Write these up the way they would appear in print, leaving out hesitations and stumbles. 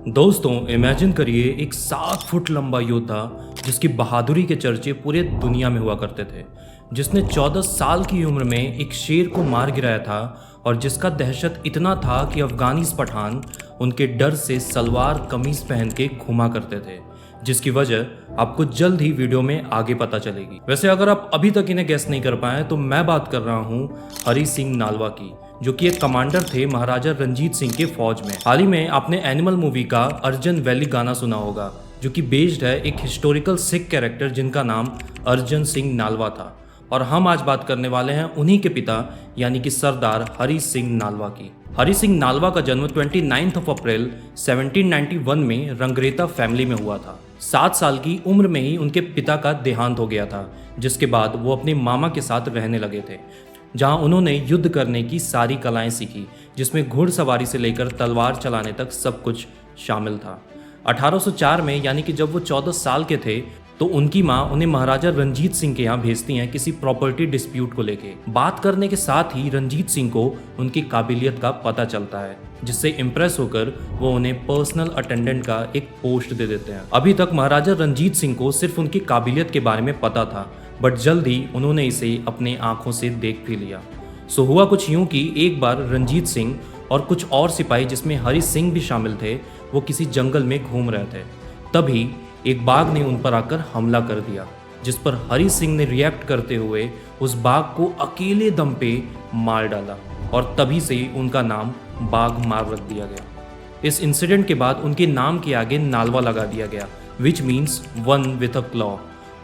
दोस्तों इमेजिन करिए एक 7 फुट लंबा योद्धा जिसकी बहादुरी के चर्चे पूरे दुनिया में हुआ करते थे, जिसने 14 साल की उम्र में एक शेर को मार गिराया था और जिसका दहशत इतना था कि अफगानीस पठान उनके डर से सलवार कमीज पहन के घूमा करते थे, जिसकी वजह आपको जल्द ही वीडियो में आगे पता चलेगी। वैसे अगर आप अभी तक इन्हें गेस नहीं कर पाए तो मैं बात कर रहा हूँ हरी सिंह नालवा की, जो कि एक कमांडर थे महाराजा रंजीत सिंह के फौज में। हाल ही में आपने एनिमल मूवी का अर्जन वैली गाना सुना होगा, जो कि बेस्ड है एक हिस्टोरिकल सिख कैरेक्टर जिनका नाम अर्जन सिंह नालवा था। और हम आज बात करने वाले हैं उन्हीं के पिता यानी कि सरदार हरी सिंह नालवा की। हरी सिंह नालवा का जन्म 29 अप्रैल 1791 में रंगरेता फैमिली में हुआ था। 7 साल की उम्र में ही उनके पिता का देहांत हो गया था, जिसके बाद वो अपने मामा के साथ रहने लगे थे, जहां उन्होंने युद्ध करने की सारी कलाएं सीखी, जिसमें घुड़सवारी से लेकर तलवार चलाने तक सब कुछ शामिल था। 1804 में यानी कि जब वो 14 साल के थे तो उनकी माँ उन्हें महाराजा रंजीत सिंह के यहाँ भेजती हैं किसी प्रॉपर्टी डिस्प्यूट को लेके। बात करने के साथ ही रंजीत सिंह को उनकी काबिलियत का पता चलता है, जिससे इम्प्रेस होकर वो उन्हें पर्सनल अटेंडेंट का एक पोस्ट दे देते हैं। अभी तक महाराजा रंजीत सिंह को सिर्फ उनकी काबिलियत के बारे में पता था, बट जल्द ही उन्होंने इसे अपने आंखों से देख भी लिया। सो हुआ कुछ यूं कि एक बार रंजीत सिंह और कुछ और सिपाही जिसमें हरी सिंह भी शामिल थे, वो किसी जंगल में घूम रहे थे। तभी एक बाघ ने उन पर आकर हमला कर दिया, जिस पर हरी सिंह ने रिएक्ट करते हुए उस बाघ को अकेले दम पे मार डाला और तभी से उनका नाम बाघ मार रख दिया गया। इस इंसिडेंट के बाद उनके नाम के आगे नालवा लगा दिया गया, which means one with a claw.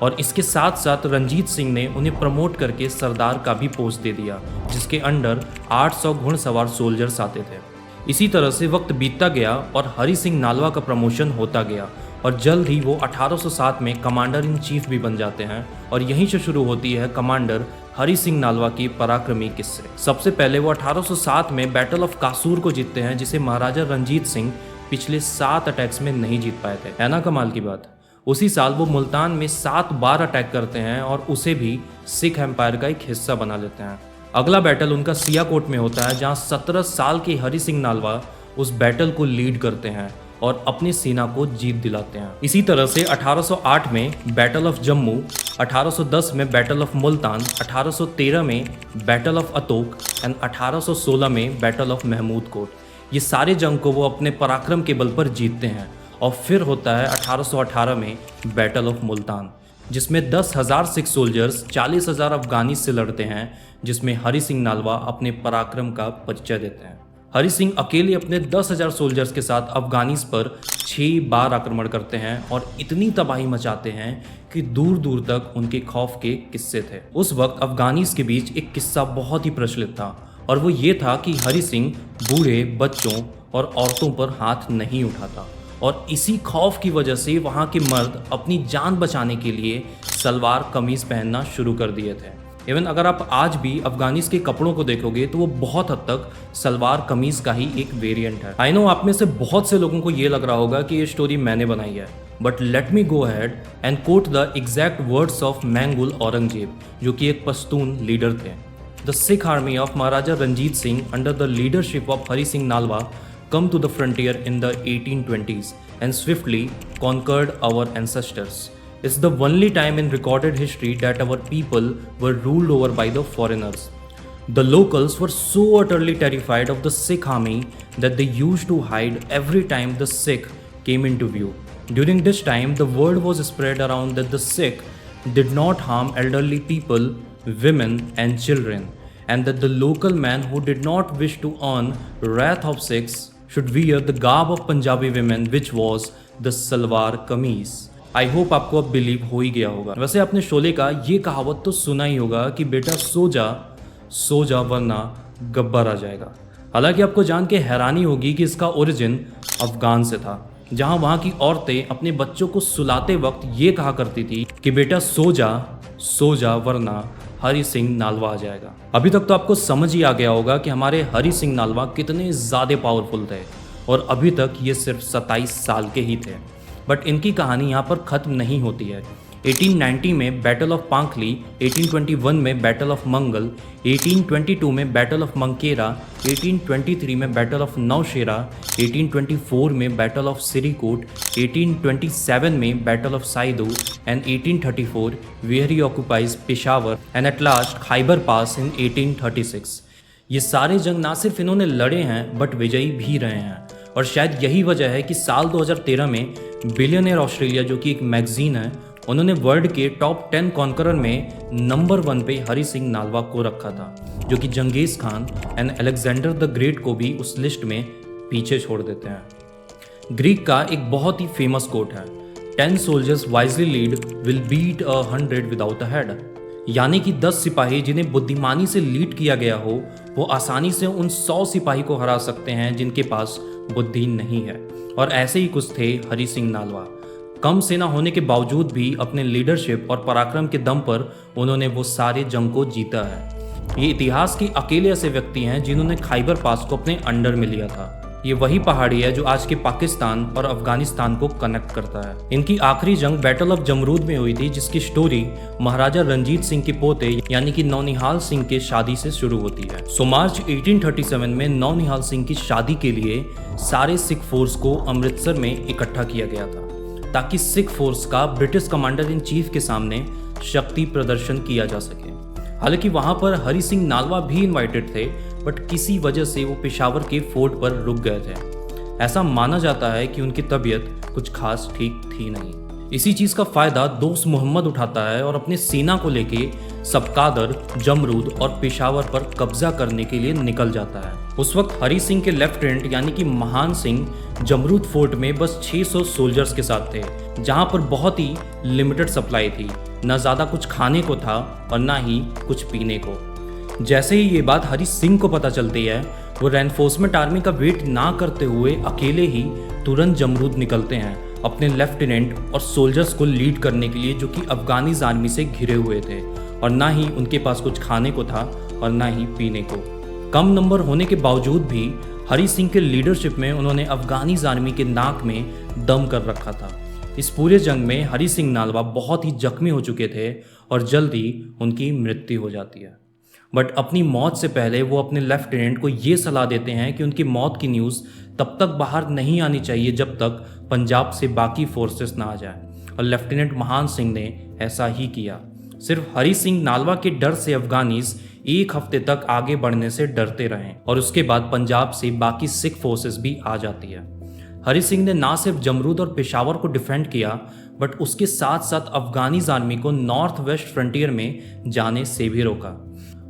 और इसके साथ साथ रंजीत सिंह ने उन्हें प्रमोट करके सरदार का भी पोस्ट दे दिया, जिसके अंडर 800 घुड़सवार सोल्जर्स आते थे। इसी तरह से वक्त बीतता गया और हरी सिंह नालवा का प्रमोशन होता गया और जल्द ही वो 1807 में कमांडर इन चीफ भी बन जाते हैं। और यहीं से शुरू होती है कमांडर हरी सिंह नालवा की पराक्रमी किस्से। सबसे पहले वो 1807 में बैटल ऑफ कासूर को जीतते हैं, जिसे महाराजा रंजीत सिंह पिछले 7 अटैक्स में नहीं जीत पाए थे। है ना कमाल की बात। उसी साल वो मुल्तान में 7 बार अटैक करते हैं और उसे भी सिख एम्पायर का एक हिस्सा बना लेते हैं। अगला बैटल उनका सियाकोट में होता है, जहां 17 साल के हरी सिंह नालवा उस बैटल को लीड करते हैं और अपनी सेना को जीत दिलाते हैं। इसी तरह से 1808 में बैटल ऑफ जम्मू, 1810 में बैटल ऑफ मुल्तान, 1813 में बैटल ऑफ अतोक एंड 1816 में बैटल ऑफ महमूद कोट, ये सारे जंग को वो अपने पराक्रम के बल पर जीतते हैं। और फिर होता है 1818 में बैटल ऑफ मुल्तान, जिसमें 10,000 सिख सोल्जर्स 40,000 अफगानी से लड़ते हैं, जिसमें हरी सिंह नालवा अपने पराक्रम का परिचय देते हैं। हरी सिंह अकेले अपने 10,000 सोल्जर्स के साथ अफगानिस पर 6 बार आक्रमण करते हैं और इतनी तबाही मचाते हैं कि दूर दूर तक उनके खौफ के किस्से थे। उस वक्त अफगानिस के बीच एक किस्सा बहुत ही प्रचलित था, और वो ये था कि हरी सिंह बूढ़े, बच्चों और औरतों पर हाथ नहीं उठाता, और इसी खौफ की वजह से वहाँ के मर्द अपनी जान बचाने के लिए सलवार कमीज पहनना शुरू कर दिए थे। इवन अगर आप आज भी अफगानिस के कपड़ों को देखोगे तो वो बहुत हद तक सलवार कमीज का ही एक वेरिएंट है। आई नो आप में से बहुत से लोगों को ये लग रहा होगा कि ये स्टोरी मैंने बनाई है, but let me go ahead and quote the exact words of मैंगुल औरंगजेब, जो कि एक पश्तून लीडर थे। The Sikh army of Maharaja Ranjit Singh under the leadership of Hari Singh Nalwa come to the frontier in the 1820s and swiftly conquered our ancestors. It's the only time in recorded history that our people were ruled over by the foreigners. The locals were so utterly terrified of the Sikh army that they used to hide every time the Sikh came into view. During this time, the word was spread around that the Sikh did not harm elderly people, women and children, and that the local man who did not wish to earn wrath of Sikhs should wear the garb of Punjabi women, which was the salwar kameez. I hope आपको अब believe हो ही गया होगा। वैसे आपने शोले का ये कहावत तो सुना ही होगा कि बेटा सो जा वरना गब्बर आ जाएगा। हालांकि आपको जान के हैरानी होगी कि इसका ओरिजिन अफगान से था, जहां वहां की औरतें अपने बच्चों को सुलाते वक्त ये कहा करती थी कि बेटा सो जा वरना हरी सिंह नालवा आ जाएगा। अभी तक तो आपको समझ ही आ गया होगा कि हमारे हरी सिंह नालवा कितने ज़्यादा पावरफुल थे, और अभी तक ये सिर्फ 27 साल के ही थे। बट इनकी कहानी यहाँ पर ख़त्म नहीं होती है, 1890 में बैटल ऑफ पांखली, 1821 में बैटल ऑफ मंगल, 1822 में बैटल ऑफ मंकेरा, 1823 में बैटल ऑफ नौशेरा, 1824 में बैटल ऑफ सिरीकोट, 1827 में battle of Saidu and 1834 where he occupies Peshawar and at last Khyber Pass in 1836। ये सारे जंग ना सिर्फ इन्होंने लड़े हैं बट विजयी भी रहे हैं, और शायद यही वजह है कि साल 2013 में बिलियनियर ऑस्ट्रेलिया, जो कि एक मैगजीन है, उन्होंने वर्ल्ड के टॉप 10 कॉन्करर में नंबर 1 पे हरि सिंह नालवा को रखा था, जो कि Genghis Khan and Alexander the Great को भी उस लिस्ट में पीछे छोड़ देते हैं। ग्रीक का एक बहुत ही फेमस कोट है, 10 soldiers wisely led will beat 100 without a head, यानी कि 10 सिपाही जिन्हें बुद्धिमानी से लीड किया गया हो वो आसानी से उन 100 सिपाही को हरा सकते हैं जिनके पास बुद्धि नहीं है। और ऐसे ही कुछ थे हरि सिंह नालवा। कम सेना होने के बावजूद भी अपने लीडरशिप और पराक्रम के दम पर उन्होंने वो सारे जंग को जीता है। ये इतिहास के अकेले ऐसे व्यक्ति हैं जिन्होंने खैबर पास को अपने अंडर में लिया था। ये वही पहाड़ी है जो आज के पाकिस्तान और अफगानिस्तान को कनेक्ट करता है। इनकी आखिरी जंग बैटल ऑफ जमरूद में हुई थी, जिसकी स्टोरी महाराजा रंजीत सिंह के पोते यानी कि नौनिहाल सिंह के शादी से शुरू होती है। सो मार्च 1837 में नौनिहाल सिंह की शादी के लिए सारे सिख फोर्स को अमृतसर में इकट्ठा किया गया था, ताकि सिख फोर्स का ब्रिटिश कमांडर इन चीफ के सामने शक्ति प्रदर्शन किया जा सके। हालांकि वहां पर हरि सिंह नालवा भी इनवाइटेड थे, बट किसी वजह से वो पेशावर के फोर्ट पर रुक गए थे। ऐसा माना जाता है कि उनकी तबीयत कुछ खास ठीक थी नहीं। इसी चीज का फायदा दोस्त मोहम्मद उठाता है और अपने सेना को लेके सबकादर, जमरूद और पेशावर पर कब्जा करने के लिए निकल जाता है। उस वक्त हरि सिंह के लेफ्टिनेंट यानी कि महान सिंह जमरूद फोर्ट में बस 600 सोल्जर्स के साथ थे, जहां पर बहुत ही लिमिटेड सप्लाई थी, न ज़्यादा कुछ खाने को था और ना ही कुछ पीने को। जैसे ही ये बात हरि सिंह को पता चलती है, वो रेनफोर्समेंट आर्मी का वेट ना करते हुए अकेले ही तुरंत जमरूद निकलते हैं अपने लेफ्टिनेंट और सोल्जर्स को लीड करने के लिए, जो कि अफगानीज आर्मी से घिरे हुए थे, और ना ही उनके पास कुछ खाने को था और ना ही पीने को। कम नंबर होने के बावजूद भी हरि सिंह के लीडरशिप में उन्होंने अफगानीज आर्मी के नाक में दम कर रखा था। इस पूरे जंग में हरि सिंह नालवा बहुत ही जख्मी हो चुके थे और जल्दी उनकी मृत्यु हो जाती है। बट अपनी मौत से पहले वो अपने लेफ्टिनेंट को ये सलाह देते हैं कि उनकी मौत की न्यूज़ तब तक बाहर नहीं आनी चाहिए जब तक पंजाब से बाकी फोर्सेस ना आ जाए, और लेफ्टिनेंट महान सिंह ने ऐसा ही किया। सिर्फ हरि सिंह नालवा के डर से अफगानीज एक हफ्ते तक आगे बढ़ने से डरते रहे, और उसके बाद पंजाब से बाकी सिख फोर्सेस भी आ जाती है। हरि सिंह ने ना सिर्फ जमरूद और पेशावर को डिफेंड किया, बट उसके साथ साथ अफगानीज आर्मी को नॉर्थ वेस्ट फ्रंटियर में जाने से भी रोका।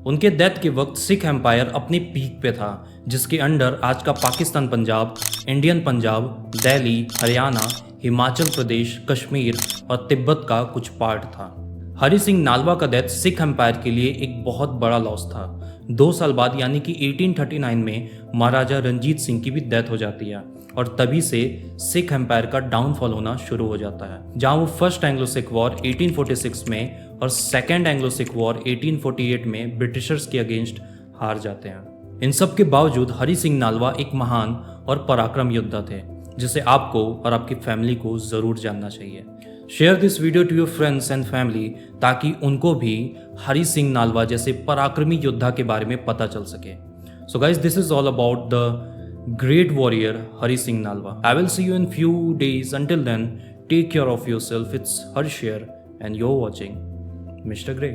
उनके डेथ के वक्त सिख एम्पायर अपने पीक पे था, जिसके अंडर आज का पाकिस्तान पंजाब, इंडियन पंजाब, दिल्ली, हरियाणा, हिमाचल प्रदेश, कश्मीर और तिब्बत का कुछ पार्ट था। हरि सिंह नालवा का डेथ सिख एम्पायर के लिए एक बहुत बड़ा लॉस था। 2 साल बाद यानी कि 1839 में महाराजा रंजीत सिंह की भी डेथ हो जाती है, और तभी से सिख एम्पायर का डाउनफॉल होना शुरू हो जाता है, जहां वो फर्स्ट एंग्लो सिख वॉर 1846 में और सेकेंड एंग्लो सिख वॉर 1848 में ब्रिटिशर्स के अगेंस्ट हार जाते हैं। इन सब के बावजूद हरि सिंह नालवा एक महान और पराक्रम योद्धा थे, जिसे आपको और आपकी फैमिली को ज़रूर जानना चाहिए। Share this video to your friends and family, ताकि उनको भी हरि सिंह नालवा जैसे पराक्रमी योद्धा के बारे में पता चल सके। So guys, this is all about the great warrior Hari Singh Nalwa. I will see you in few days. Until then, take care of yourself. It's Harsh here and you're watching Mr. Grey.